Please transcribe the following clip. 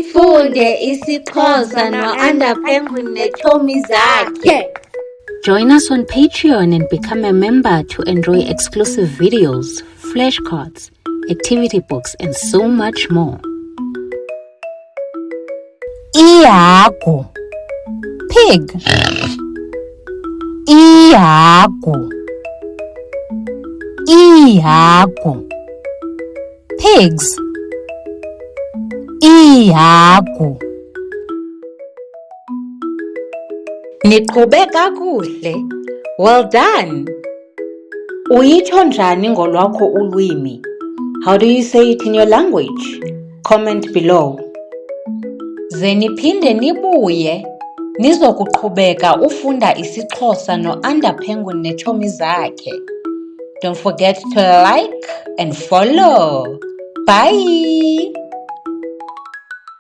Funde isiXhosa no-Under Penguin neetshomi zakhe. Join us on Patreon and become a member to enjoy exclusive videos, flashcards, activity books, and so much more. Ihagu, pig. Ihagu, ihagu, pigs. Ihagu. Niqhube kakuhle. Well done. Uyitsho njani ngolwakho ulwimi? How do you say it in your language? Comment below. Ze niphinde nibuye nizokuqhubeka ufunda isiXhosa no-Under Penguin neetshomi zakhe. Don't forget to like and follow. Bye.